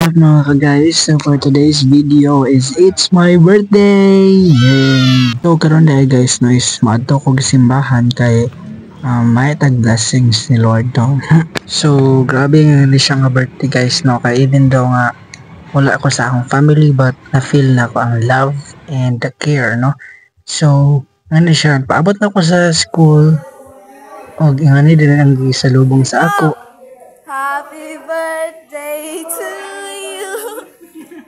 up mga ka-guys? So for today's video is it's my birthday! Yay! So karon dahil guys no is maadto ko simbahan kay may tag blessings ni Lord no. So grabe nga ni siya nga birthday guys no, kay even though nga wala ako sa akong family but na-feel na ko ang love and the care no. So ano siya, paabot na ko sa school o ingani din ang gisalubong sa ako. Happy birthday to you.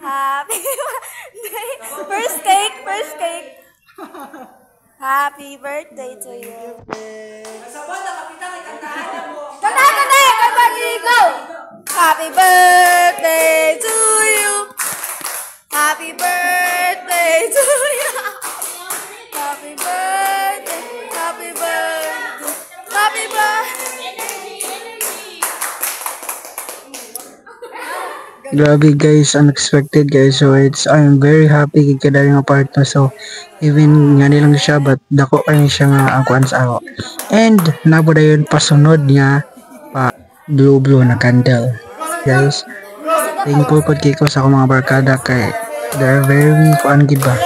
Happy birthday. First cake, first cake. Happy birthday to you. Go! Happy birthday to you. Happy birthday to you. Happy birthday. Happy birthday. Happy birthday. Grabe guys, unexpected guys. So I'm very happy kay kada nga part na. So even nga nilang siya but dako kayo siya nga ang kuan sa ako. And nabo dayon pasunod niya pa blue na candle. Guys, thankful po kay ko sa akong mga barkada kay they're very kuan gid ba.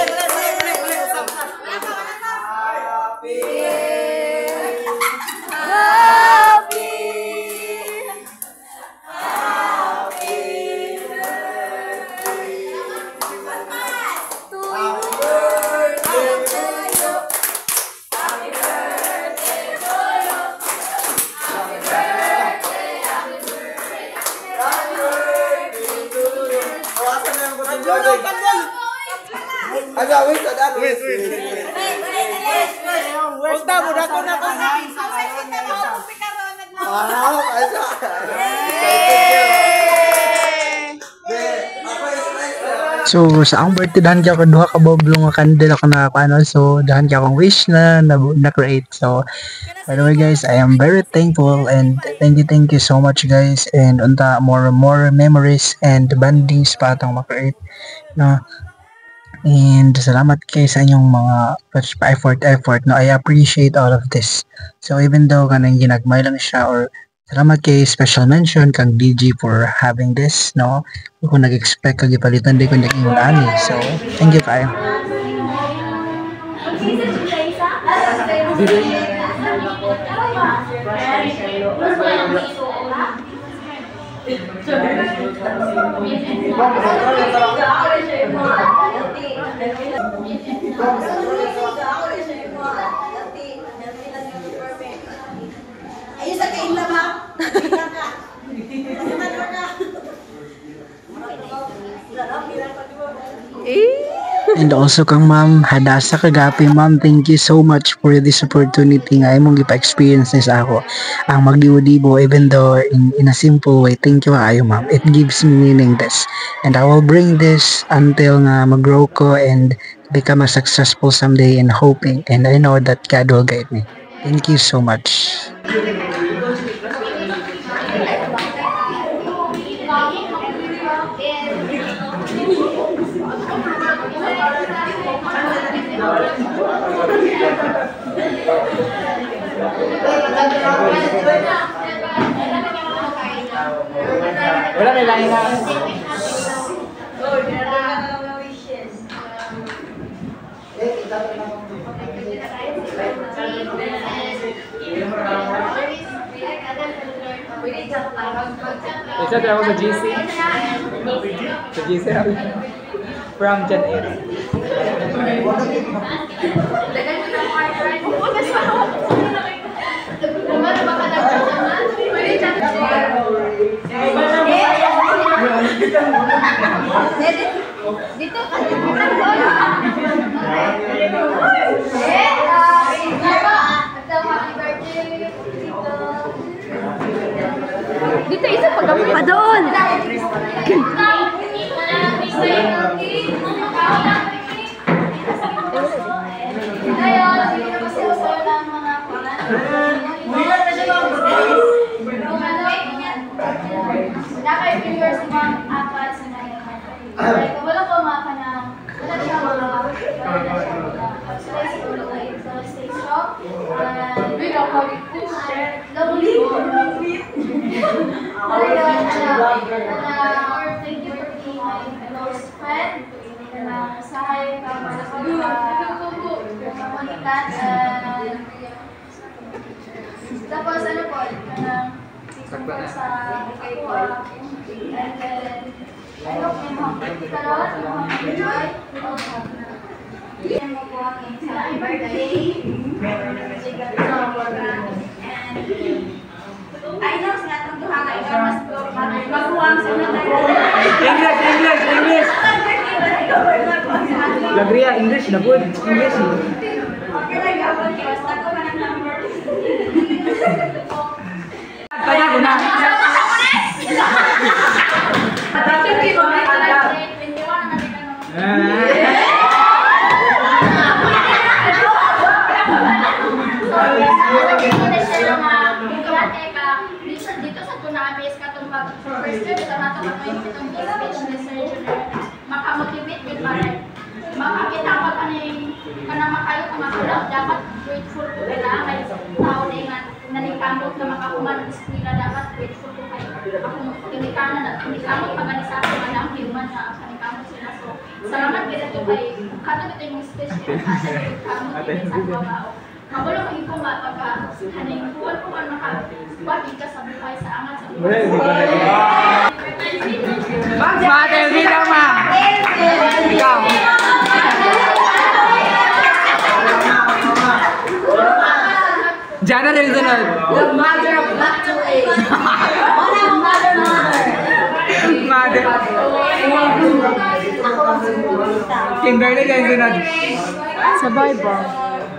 So sa akong birthday dahan kaya ako duha ka boblong nga candle ako nakakano, so dahan kaya akong wish na create. So by the way guys, I am very thankful and thank you so much guys, and unta more memories and bandings pa atong ma-create no. And salamat kay sa inyong mga effort no. I appreciate all of this. So even though kanang ginagmay lang siya, or salamat kay special mention kang DG for having this no. Kung nag-expect kag ipalitan di ko nag-ingon ani. So thank you kayo. Ayun sa kain lang ha. And also kang ma'am Hadasa Kagapi, ma'am, thank you so much for this opportunity nga imong gipa-experience sa ako ang magdibo-dibo, even though in a simple way. Thank you kayo ma'am, it gives me meaning this, and I will bring this until nga mag-grow ko and become a successful someday, and hoping, and I know that God will guide me. Thank you so much. Wala may lain na. Isa tayo sa GC. Sa GC from Jan 8. Dito dito isa pag pa doon. Wala ko mga kanang wala siya mga Thank you for Komunikat. Tapos ano po, season po sa Kuwa. And then, I hope may mga particular, mga enjoy. Yan mo po ang happy birthday. And I know sa natong duha ka ikaw mas maghuwang sa English! Lagria, English na good. English. okay lang gawin ko. Basta ko ka ng number. Kaya ko na. Dito sa Tunamis katong first year ito nato katong itong speech research makamotivate with para makakita ko kanang makayo kung makulaw dapat grateful ko na may tao na nga nanikamot na makakuman ng eskwela dapat grateful ko kayo akong tinikanan at tinikamot paganisa ko na ang human na kanikamot sila so salamat kita to kay katong ito yung speech kamot din sa babao magulo ko ikaw pagka haning buwan ko man makabalik ka sa buhay sa angat sa buhay. Mate, hindi ka ma! Ikaw! Diyan na rin sunod. The mother of not to age. Mate. Kimberly ka yung sunod. Sa Bible.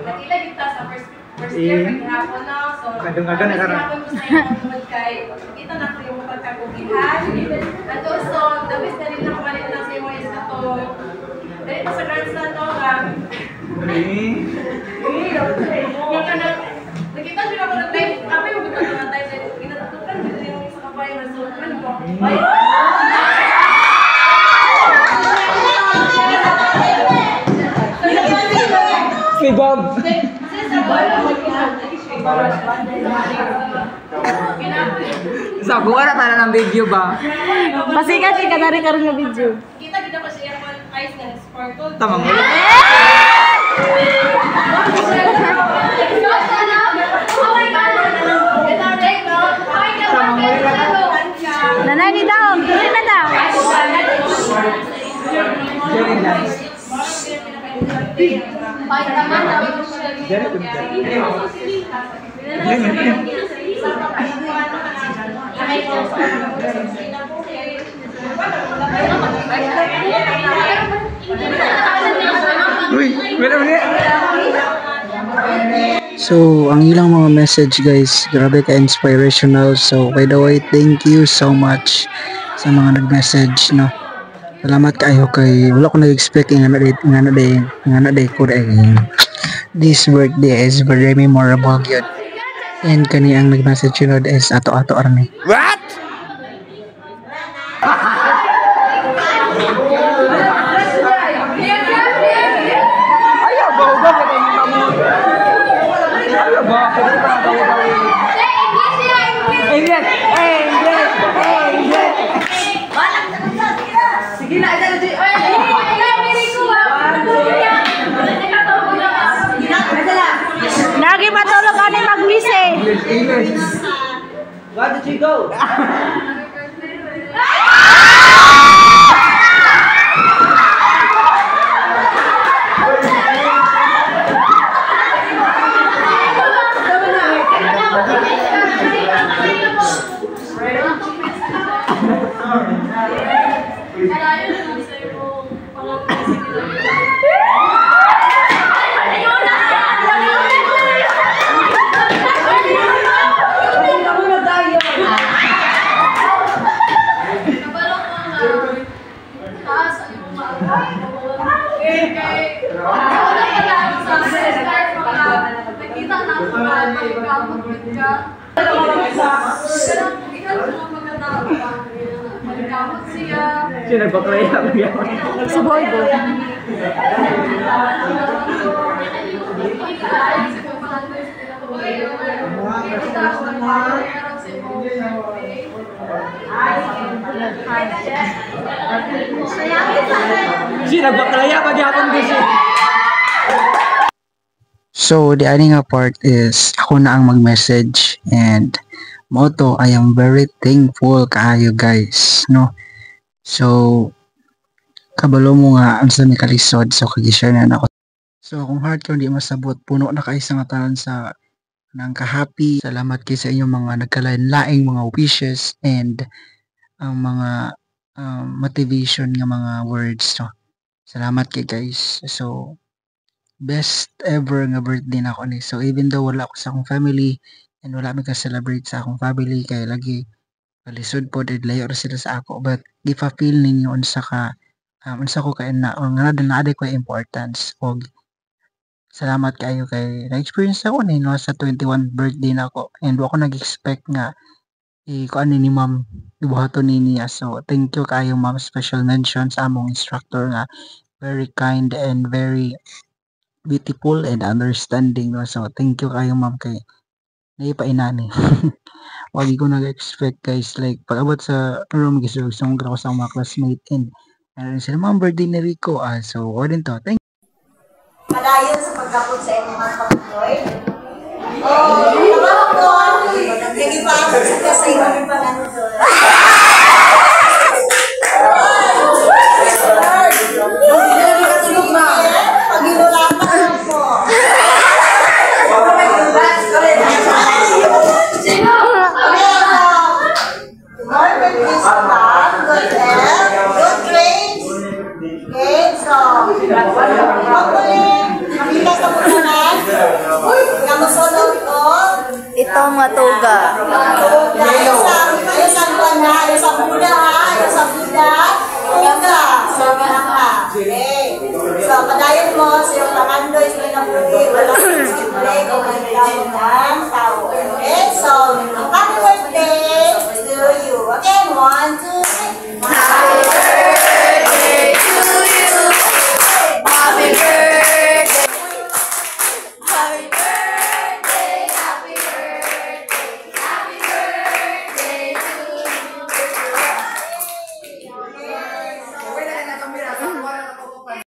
Nakita kita sa first year paghapon na. So, Kadung-kadung na karon. paghapon ko sa iyo tungod kay kita na ko yung pagkakugihan. And also, the best na rin na kumalit na sa iyo is na to. Dahil pa sa grandstand to, nakita nyo ako ng time. Kami yung gusto ng time. Ginatutukan dito yung isa kapay. Masukan ko. Si Bob. Sa buwan na tayo ng video ba? Pasikat ka na rin karoon na video. Kita pa siya yung eyes na sparkle. Tama mo. Nanay ni daw. Dili na daw. Sharing dance. Uy, wala mo niya. So, ang ilang mga message guys, grabe ka inspirational. So, by the way, thank you so much sa mga nag-message, no. Salamat kayo kay wala ko nag-expect nga na day ko dahil this birthday is very memorable yun. And kani ang nag-message yun is ato-ato army. What? Ayaw ba? Ayaw ba? English! English! English! Sige na, ito na dito. Lagi matulog ani mag-miss eh. English! Where did you go? Siya nagpaklaya mo yan. Si Boybo. Siya nagpaklaya pag yapon ko siya. So, the aning nga part is ako na ang mag-message and moto, I am very thankful kaayo guys, no? So, kabalo mo nga ang sa kalisod, so kag-share na ako. So, kung heart ko hindi masabot, puno na kayo sa ngatalan sa nang ka-happy. Salamat kayo sa inyong mga nagkalain-laing mga wishes and ang mga motivation nga mga words, no? Salamat kay guys. So, best ever nga birthday na ako ni. So, even though wala ako sa akong family and wala mi ka-celebrate sa akong family, kay lagi kalisod po, dahil layo ra sila sa ako. But, if I feel ninyo unsa ko kay na, o nga na ko importance. O, salamat kayo kay na-experience ako ni no, sa 21 birthday na ako. And ako nag-expect nga kuan ni ma'am ibuhaton ni niya. So, thank you kayo ma'am. Special mention sa among instructor nga very kind and very beautiful and understanding, no? So, thank you kayo ma'am kay naipainani. Wag ko nag-expect guys, like pag abot sa room gisog sa mga ko sa mga classmate and sila ma'am birthday ni Rico. So, according to, thank Padayon sa pagkapot sa inyong mga pag-Lord. Naman po, nagkikipasok sa inyong panganod. Pag-inulatan po. Good health, good grades. Okay, so, nakita sa punanan, kamusunod ko, Itong matuga.